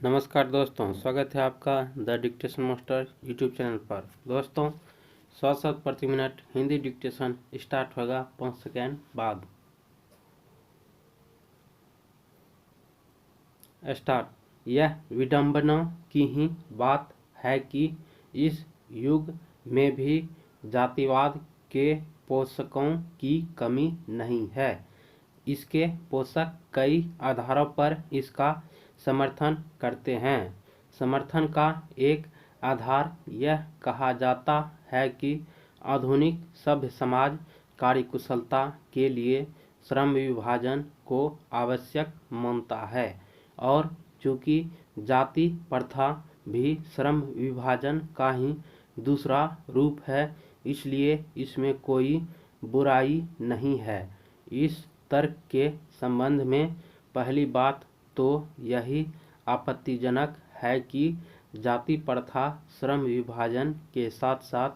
नमस्कार दोस्तों, स्वागत है आपका the dictation master YouTube channel पर। दोस्तों 100 शब्द प्रति मिनट हिंदी डिक्टेशन स्टार्ट होगा 5 सेकेंड बाद। स्टार्ट। यह विडंबना की ही बात है कि इस युग में भी जातिवाद के पोषकों की कमी नहीं है। इसके पोषक कई आधारों पर इसका समर्थन करते हैं। समर्थन का एक आधार यह कहा जाता है कि आधुनिक सभ्य समाज कार्यकुशलता के लिए श्रम विभाजन को आवश्यक मानता है, और चूंकि जाति प्रथा भी श्रम विभाजन का ही दूसरा रूप है, इसलिए इसमें कोई बुराई नहीं है। इस तर्क के संबंध में पहली बात तो यही आपत्तिजनक है कि जाति प्रथा श्रम विभाजन के साथ साथ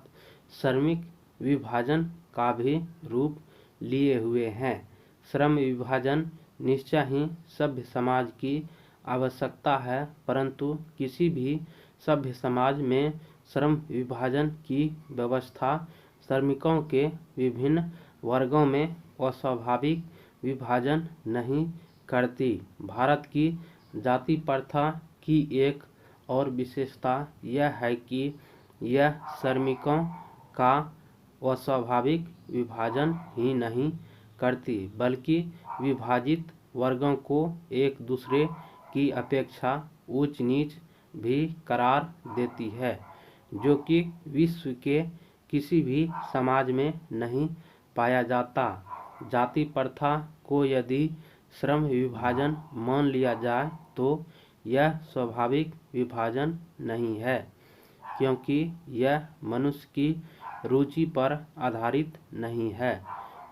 श्रमिक विभाजन का भी रूप लिए हुए हैं। श्रम विभाजन निश्चय ही सभ्य समाज की आवश्यकता है, परंतु किसी भी सभ्य समाज में श्रम विभाजन की व्यवस्था श्रमिकों के विभिन्न वर्गों में अस्वाभाविक विभाजन नहीं करती। भारत की जाति प्रथा की एक और विशेषता यह है कि यह श्रमिकों का अस्वाभाविक विभाजन ही नहीं करती, बल्कि विभाजित वर्गों को एक दूसरे की अपेक्षा ऊंच नीच भी करार देती है, जो कि विश्व के किसी भी समाज में नहीं पाया जाता। जाति प्रथा को यदि श्रम विभाजन मान लिया जाए तो यह स्वाभाविक विभाजन नहीं है, क्योंकि यह मनुष्य की रुचि पर आधारित नहीं है।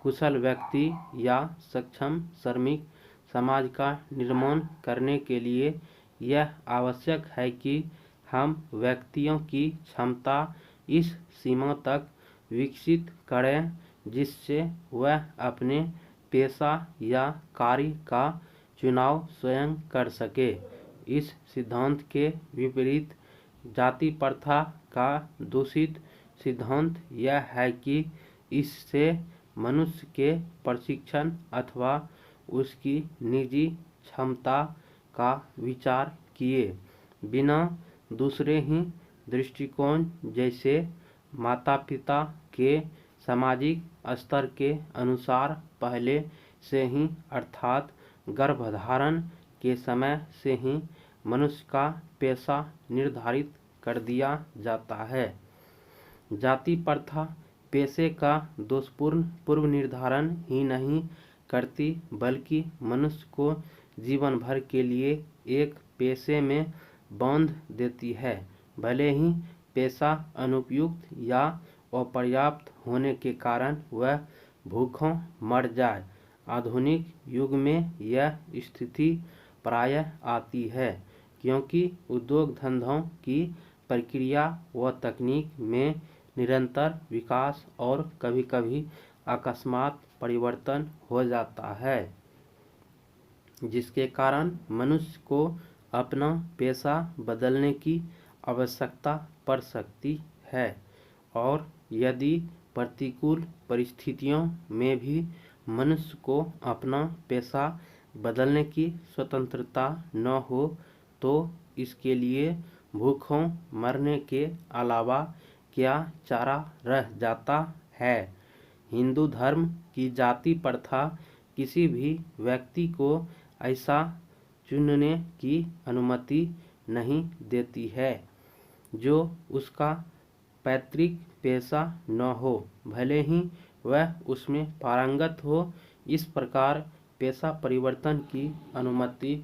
कुशल व्यक्ति या सक्षम श्रमिक समाज का निर्माण करने के लिए यह आवश्यक है कि हम व्यक्तियों की क्षमता इस सीमा तक विकसित करें जिससे वह अपने पेशा या कार्य का चुनाव स्वयं कर सके। इस सिद्धांत के विपरीत जाति प्रथा का दूषित सिद्धांत यह है कि इससे मनुष्य के प्रशिक्षण अथवा उसकी निजी क्षमता का विचार किए बिना दूसरे ही दृष्टिकोण जैसे माता पिता के सामाजिक स्तर के अनुसार पहले से ही अर्थात गर्भधारण के समय से ही मनुष्य का पेशा निर्धारित कर दिया जाता है। जाति प्रथा पेशे का दोषपूर्ण पूर्व निर्धारण ही नहीं करती, बल्कि मनुष्य को जीवन भर के लिए एक पेशे में बांध देती है, भले ही पेशा अनुपयुक्त या अपर्याप्त होने के कारण वह भूखों मर जाए। आधुनिक युग में यह स्थिति प्रायः आती है, क्योंकि उद्योग धंधों की प्रक्रिया व तकनीक में निरंतर विकास और कभी-कभी अकस्मात परिवर्तन हो जाता है, जिसके कारण मनुष्य को अपना पेशा बदलने की आवश्यकता पड़ सकती है। और यदि प्रतिकूल परिस्थितियों में भी मनुष्य को अपना पेशा बदलने की स्वतंत्रता न हो तो इसके लिए भूखों मरने के अलावा क्या चारा रह जाता है। हिंदू धर्म की जाति प्रथा किसी भी व्यक्ति को ऐसा चुनने की अनुमति नहीं देती है जो उसका पैतृक पेशा न हो, भले ही वह उसमें पारंगत हो। इस प्रकार पेशा परिवर्तन की अनुमति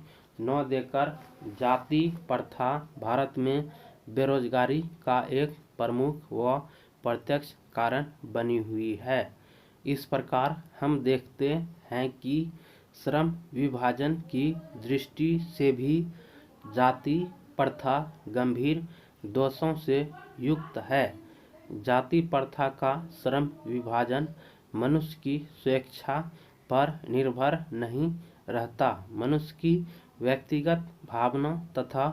न देकर जाति प्रथा भारत में बेरोजगारी का एक प्रमुख व प्रत्यक्ष कारण बनी हुई है। इस प्रकार हम देखते हैं कि श्रम विभाजन की दृष्टि से भी जाति प्रथा गंभीर दोषों से युक्त है। जाति प्रथा का श्रम विभाजन मनुष्य की स्वेच्छा पर निर्भर नहीं रहता। मनुष्य की व्यक्तिगत भावना तथा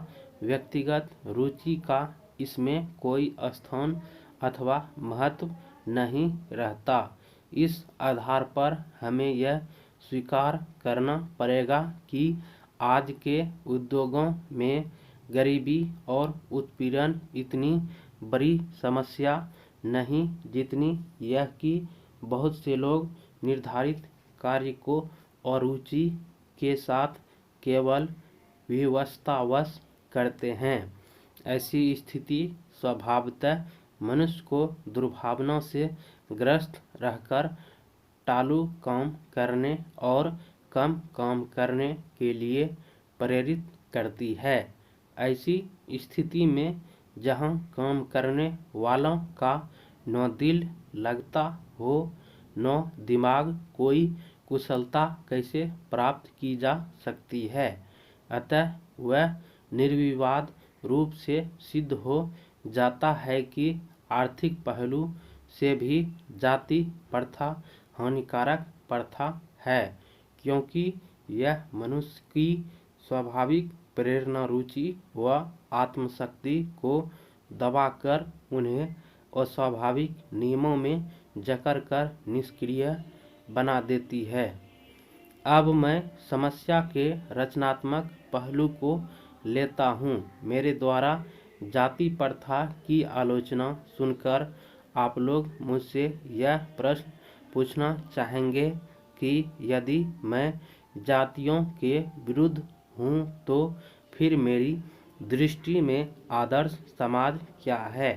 व्यक्तिगत रुचि का इसमें कोई स्थान अथवा महत्व नहीं रहता। इस आधार पर हमें यह स्वीकार करना पड़ेगा कि आज के उद्योगों में गरीबी और उत्पीड़न इतनी बड़ी समस्या नहीं जितनी यह कि बहुत से लोग निर्धारित कार्य को अरुचि के साथ केवल विवशतावश करते हैं। ऐसी स्थिति स्वभावतः मनुष्य को दुर्भावना से ग्रस्त रहकर टालू काम करने और कम काम करने के लिए प्रेरित करती है। ऐसी स्थिति में जहां काम करने वालों का न दिल लगता हो न दिमाग, कोई कुशलता कैसे प्राप्त की जा सकती है। अतः वह निर्विवाद रूप से सिद्ध हो जाता है कि आर्थिक पहलू से भी जाति प्रथा हानिकारक प्रथा है, क्योंकि यह मनुष्य की स्वाभाविक प्रेरणा, रुचि व आत्मशक्ति को दबाकर उन्हें अस्वाभाविक नियमों में जकड़ कर निष्क्रिय बना देती है। अब मैं समस्या के रचनात्मक पहलू को लेता हूँ। मेरे द्वारा जाति प्रथा की आलोचना सुनकर आप लोग मुझसे यह प्रश्न पूछना चाहेंगे कि यदि मैं जातियों के विरुद्ध हूँ तो फिर मेरी दृष्टि में आदर्श समाज क्या है।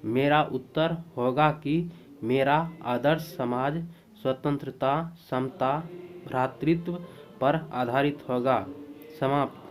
मेरा उत्तर होगा कि मेरा आदर्श समाज स्वतंत्रता, समता, भ्रातृत्व पर आधारित होगा। समाप्त।